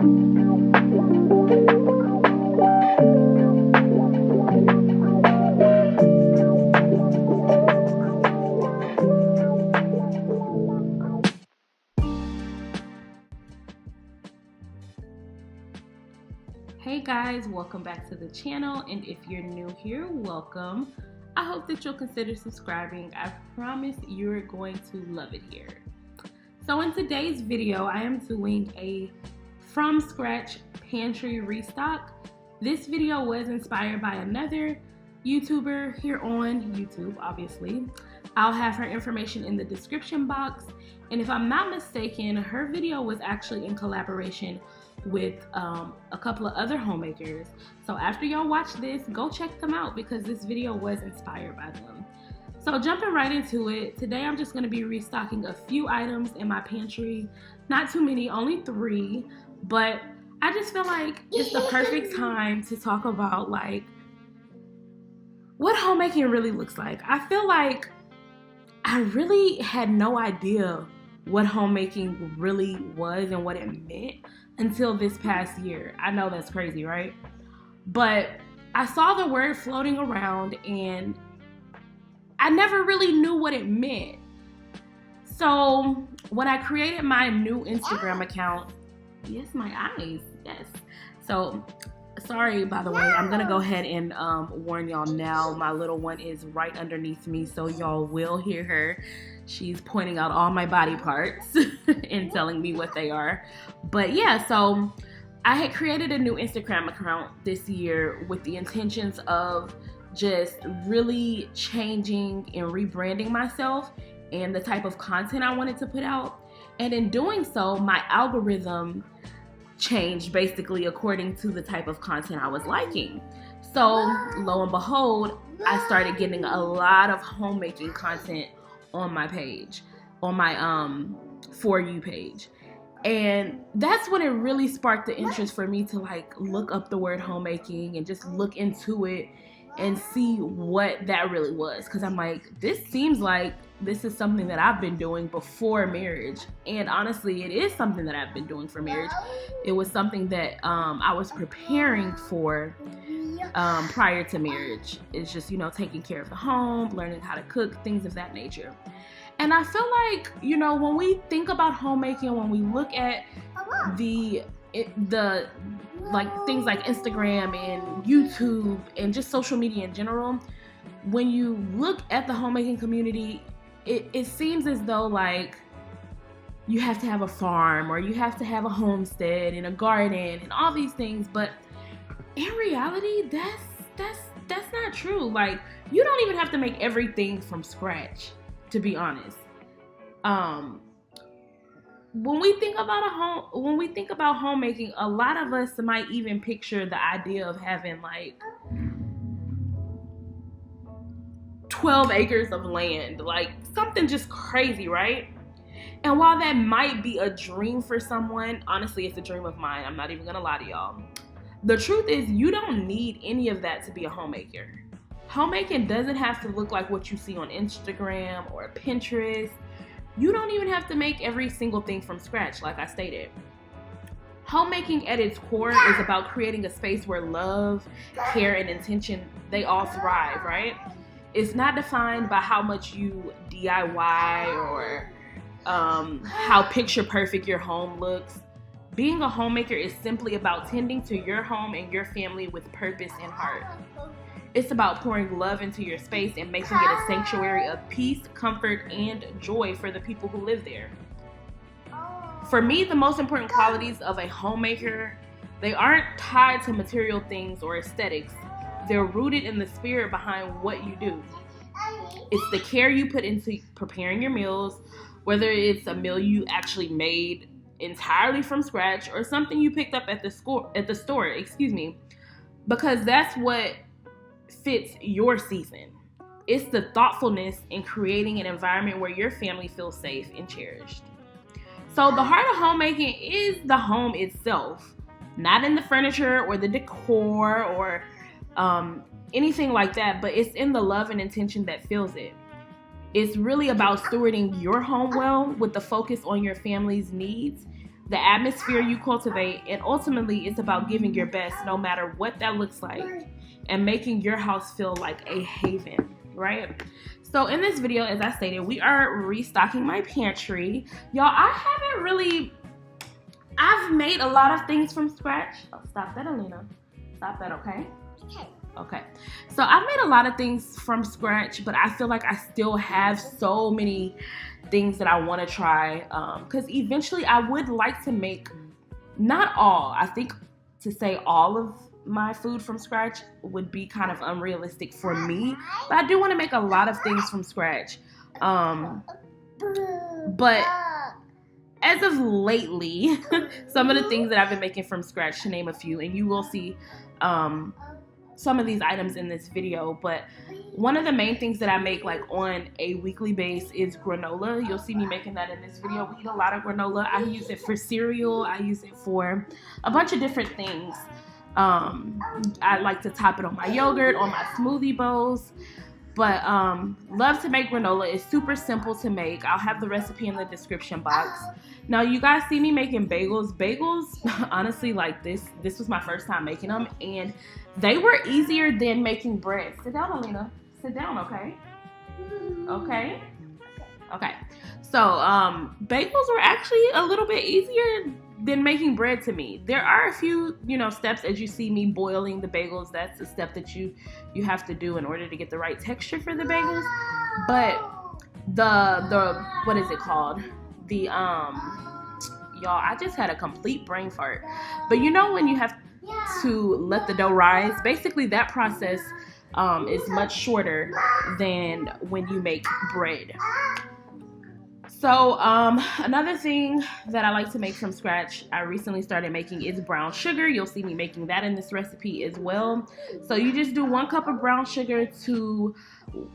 Hey guys, welcome back to the channel, and if you're new here, welcome. I hope that you'll consider subscribing. I promise you're going to love it here. So in today's video, I am doing a from scratch pantry restock. This video was inspired by another YouTuber here on YouTube, obviously. I'll have her information in the description box, and if I'm not mistaken, her video was actually in collaboration with a couple of other homemakers. So after y'all watch this, go check them out because this video was inspired by them. So jumping right into it, today I'm just going to be restocking a few items in my pantry. Not too many, only 3, but I just feel like it's the perfect time to talk about like what homemaking really looks like. I feel like I really had no idea what homemaking really was and what it meant until this past year. I know that's crazy, right? But I saw the word floating around and I never really knew what it meant. So when I created my new Instagram account, yes, my eyes, yes. So sorry, by the way, I'm gonna go ahead and warn y'all now. My little one is right underneath me, so y'all will hear her. She's pointing out all my body parts and telling me what they are. But yeah, so I had created a new Instagram account this year with the intentions of just really changing and rebranding myself and the type of content I wanted to put out. And in doing so, my algorithm changed basically according to the type of content I was liking. So lo and behold, I started getting a lot of homemaking content on my page, on my For You page. And that's when it really sparked the interest for me to like look up the word homemaking and just look into it and see what that really was. Because I'm like, this seems like this is something that I've been doing before marriage. And honestly, it is something that I've been doing for marriage. It was something that I was preparing for prior to marriage. It's just, you know, taking care of the home, learning how to cook, things of that nature. And I feel like, you know, when we think about homemaking, when we look at the like things like Instagram and YouTube and just social media in general, when you look at the homemaking community, it seems as though like you have to have a farm or you have to have a homestead and a garden and all these things. But in reality, that's not true. Like, you don't even have to make everything from scratch, to be honest. When we think about homemaking, a lot of us might even picture the idea of having like 12 acres of land, like something just crazy, right? And while that might be a dream for someone, honestly, it's a dream of mine. I'm not even gonna lie to y'all. The truth is, you don't need any of that to be a homemaker. Homemaking doesn't have to look like what you see on Instagram or Pinterest. You don't even have to make every single thing from scratch, like I stated. Homemaking at its core is about creating a space where love, care, and intention, they all thrive, right? It's not defined by how much you DIY or how picture perfect your home looks. Being a homemaker is simply about tending to your home and your family with purpose in heart. It's about pouring love into your space and making it a sanctuary of peace, comfort, and joy for the people who live there. For me, the most important qualities of a homemaker, they aren't tied to material things or aesthetics. They're rooted in the spirit behind what you do. It's the care you put into preparing your meals, whether it's a meal you actually made entirely from scratch or something you picked up at the store, because that's what fits your season. It's the thoughtfulness in creating an environment where your family feels safe and cherished. So the heart of homemaking is the home itself, not in the furniture or the decor or anything like that, but it's in the love and intention that fills it. It's really about stewarding your home well with the focus on your family's needs the atmosphere you cultivate, and ultimately it's about giving your best no matter what that looks like and making your house feel like a haven, right? So in this video, as I stated, we are restocking my pantry. Y'all, I've made a lot of things from scratch. Oh, stop that, Alina. Stop that, okay? Okay. So I've made a lot of things from scratch, but I feel like I still have so many things that I want to try. Because eventually I would like to make, not all, I think to say all of my food from scratch would be kind of unrealistic for me. But I do want to make a lot of things from scratch. But as of lately, some of the things that I've been making from scratch, to name a few, and you will see some of these items in this video, but one of the main things that I make like on a weekly base is granola. You'll see me making that in this video. We eat a lot of granola. I use it for cereal. I use it for a bunch of different things. I like to top it on my yogurt, on my smoothie bowls. But love to make granola. It's super simple to make. I'll have the recipe in the description box. Now, you guys see me making bagels. Bagels, honestly, like this was my first time making them, and they were easier than making bread. Sit down, Alina. Sit down, okay? Okay? Okay. So, bagels were actually a little bit easier than making bread to me. There are a few, steps as you see me boiling the bagels. That's a step that you have to do in order to get the right texture for the bagels. But the what is it called? Y'all, I just had a complete brain fart. But when you have to let the dough rise, basically that process is much shorter than when you make bread. So another thing that I like to make from scratch, I recently started making, is brown sugar. You'll see me making that in this recipe as well. So you just do 1 cup of brown sugar to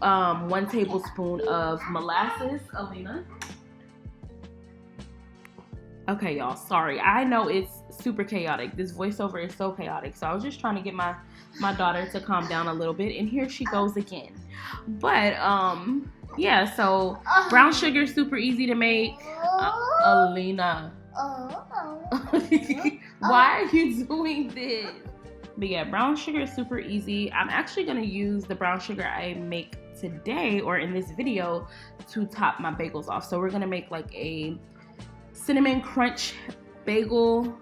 1 tablespoon of molasses. Alina. Okay, y'all, sorry. I know it's super chaotic. This voiceover is so chaotic. So I was just trying to get my daughter to calm down a little bit, and here she goes again. But yeah, so brown sugar, super easy to make. Alina. Why are you doing this? But yeah, brown sugar is super easy. I'm actually going to use the brown sugar I make today, or in this video, to top my bagels off. So we're going to make like a cinnamon crunch bagel.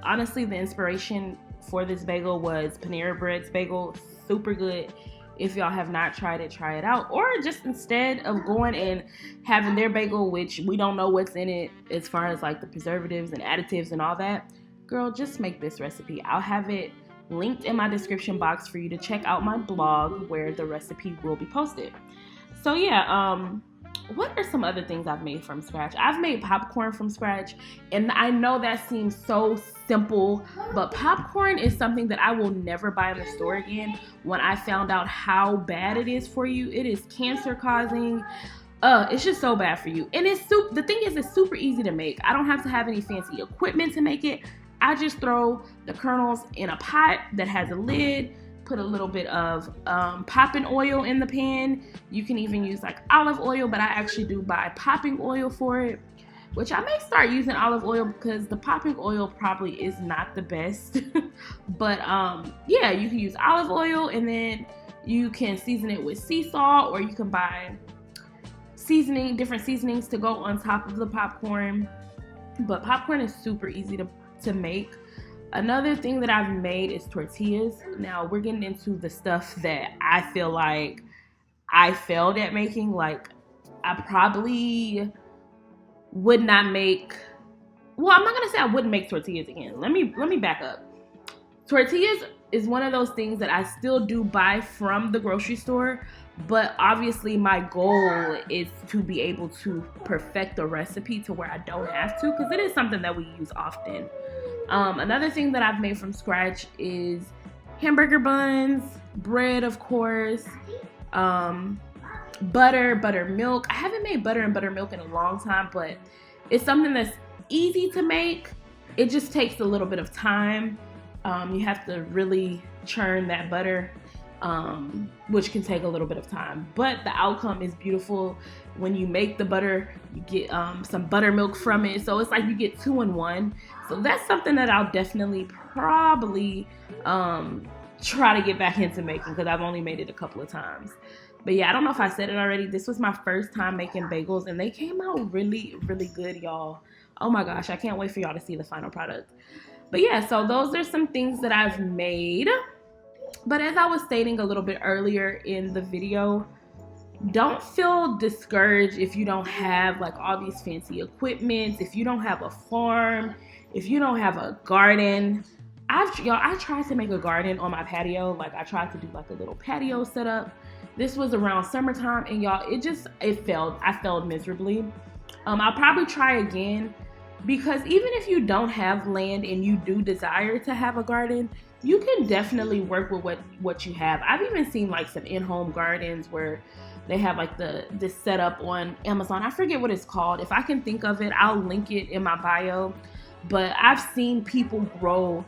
Honestly, the inspiration for this bagel was Panera Bread's bagel. Super good. If y'all have not tried it, try it out. Or just instead of going and having their bagel, which we don't know what's in it as far as like the preservatives and additives and all that, girl, just make this recipe. I'll have it linked in my description box for you to check out my blog where the recipe will be posted. So yeah, what are some other things I've made from scratch? I've made popcorn from scratch, and I know that seems so simple, but popcorn is something that I will never buy in the store again. When I found out how bad it is for you, it is cancer causing. It's just so bad for you. And the thing is, it's super easy to make. I don't have to have any fancy equipment to make it. I just throw the kernels in a pot that has a lid, put a little bit of popping oil in the pan. You can even use like olive oil, but I actually do buy popping oil for it, which I may start using olive oil because the popping oil probably is not the best. But yeah, you can use olive oil, and then you can season it with sea salt, or you can buy different seasonings to go on top of the popcorn. But popcorn is super easy to make. Another thing that I've made is tortillas. Now we're getting into the stuff that I feel like I failed at making. Like, I probably would not make, well, I'm not gonna say I wouldn't make tortillas again. Let me back up. Tortillas is one of those things that I still do buy from the grocery store, but obviously my goal is to be able to perfect the recipe to where I don't have to, because it is something that we use often. Another thing that I've made from scratch is hamburger buns, bread, of course, buttermilk. I haven't made butter and buttermilk in a long time, but it's something that's easy to make. It just takes a little bit of time. You have to really churn that butter. which can take a little bit of time, but the outcome is beautiful. When you make the butter, you get some buttermilk from it, so it's like you get 2 in 1. So that's something that I'll definitely probably try to get back into making, because I've only made it a couple of times. But yeah, I don't know if I said it already, this was my first time making bagels, and they came out really, really good, y'all. Oh my gosh, I can't wait for y'all to see the final product. But yeah, so those are some things that I've made. But as I was stating a little bit earlier in the video, don't feel discouraged if you don't have like all these fancy equipment, if you don't have a farm, if you don't have a garden. I tried to make a garden on my patio. Like, I tried to do like a little patio setup. This was around summertime, and y'all, it failed. I failed miserably. I'll probably try again, because even if you don't have land and you do desire to have a garden, you can definitely work with what you have. I've even seen like some in-home gardens where they have like this setup on Amazon. I forget what it's called. If I can think of it, I'll link it in my bio. But I've seen people grow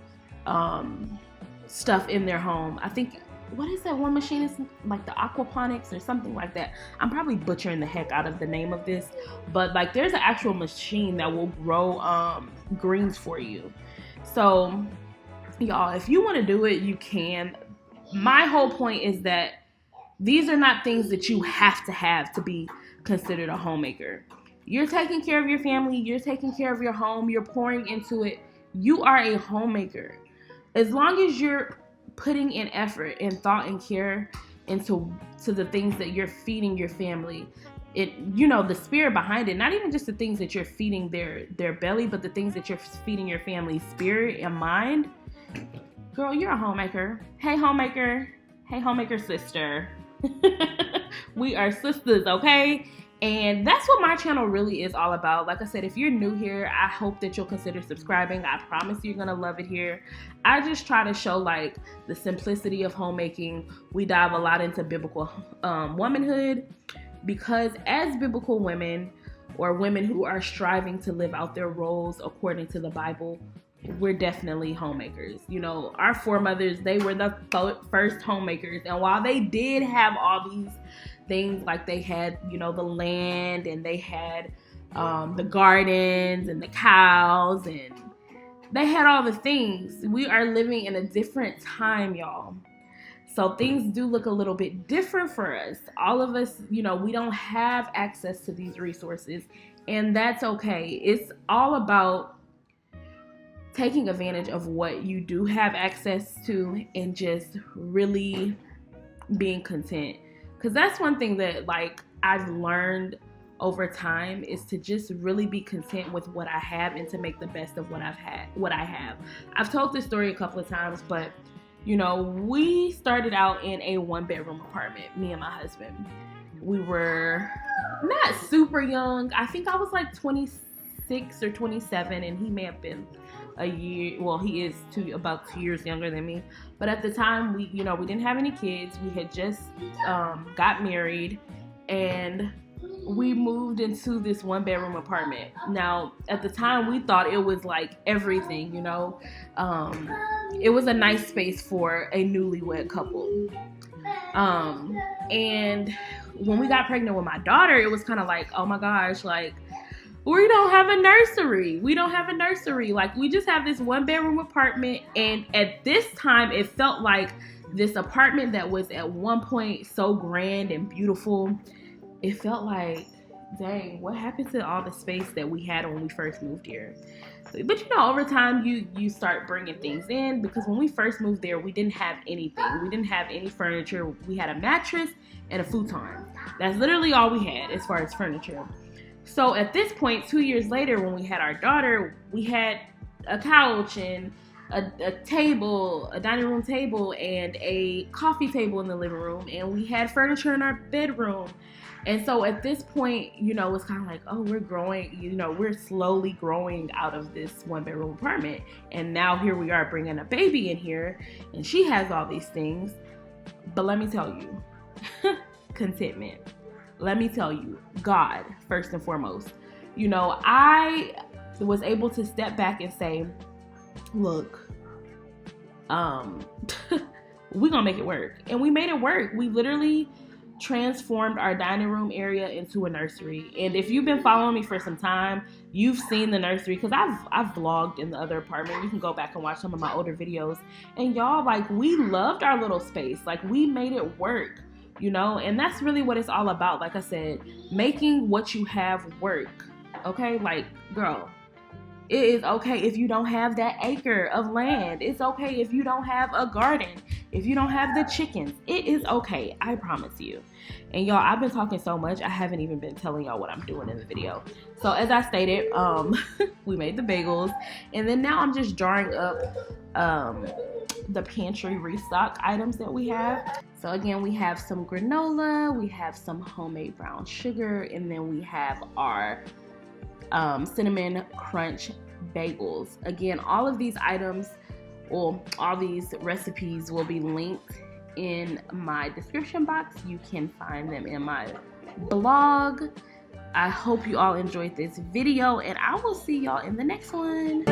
stuff in their home. I think, what is that one machine? It's like the aquaponics or something like that. I'm probably butchering the heck out of the name of this, but like there's an actual machine that will grow greens for you. So y'all, if you want to do it, you can. My whole point is that these are not things that you have to be considered a homemaker. You're taking care of your family, you're taking care of your home, you're pouring into it. You are a homemaker. As long as you're putting in effort and thought and care into the things that you're feeding your family, the spirit behind it, not even just the things that you're feeding their belly, but the things that you're feeding your family's spirit and mind, girl, you're a homemaker. Hey, homemaker. Hey, homemaker sister. We are sisters, okay? And that's what my channel really is all about. Like I said, if you're new here, I hope that you'll consider subscribing. I promise you're gonna love it here. I just try to show like the simplicity of homemaking. We dive a lot into biblical womanhood, because as biblical women, or women who are striving to live out their roles according to the Bible, we're definitely homemakers. Our foremothers, they were the first homemakers. And while they did have all these things, like they had, the land, and they had the gardens and the cows, and they had all the things. We are living in a different time, y'all. So things do look a little bit different for us. All of us, we don't have access to these resources, and that's okay. It's all about taking advantage of what you do have access to, and just really being content. Because that's one thing that like I've learned over time, is to just really be content with what I have, and to make the best of what I have. I've told this story a couple of times, but we started out in a 1-bedroom apartment, me and my husband. We were not super young. I think I was like 26 or 27, and he may have been a year, well, he is about 2 years younger than me. But at the time, we didn't have any kids. We had just got married, and we moved into this 1-bedroom apartment. Now, at the time, we thought it was like everything, it was a nice space for a newlywed couple. And when we got pregnant with my daughter, it was kind of like, oh my gosh, like, we don't have a nursery. Like, we just have this 1-bedroom apartment. And at this time, it felt like this apartment that was at one point so grand and beautiful. It felt like, dang, what happened to all the space that we had when we first moved here? But over time, you start bringing things in, because when we first moved there, we didn't have anything. We didn't have any furniture. We had a mattress and a futon. That's literally all we had as far as furniture. So at this point, 2 years later, when we had our daughter, we had a couch and a table, a dining room table, and a coffee table in the living room, and we had furniture in our bedroom. And so at this point, it's kind of like, oh, we're growing, we're slowly growing out of this 1-bedroom apartment. And now here we are bringing a baby in here, and she has all these things. But let me tell you, contentment. Let me tell you, God, first and foremost. I was able to step back and say, look, we're gonna make it work. And we made it work. We literally transformed our dining room area into a nursery. And if you've been following me for some time, you've seen the nursery, because I've vlogged in the other apartment. You can go back and watch some of my older videos. And y'all, like, we loved our little space. Like, we made it work, you know? And that's really what it's all about. Like I said, making what you have work. Okay? Like, girl, it is okay if you don't have that acre of land. It's okay if you don't have a garden. If you don't have the chickens, it is okay. I promise you. And y'all, I've been talking so much, I haven't even been telling y'all what I'm doing in the video. So as I stated, we made the bagels, and then now I'm just drawing up the pantry restock items that we have. So again, we have some granola, we have some homemade brown sugar, and then we have our cinnamon crunch bagels. Again, all of these items, or all these recipes, will be linked in my description box. You can find them in my blog. I hope you all enjoyed this video, and I will see y'all in the next one.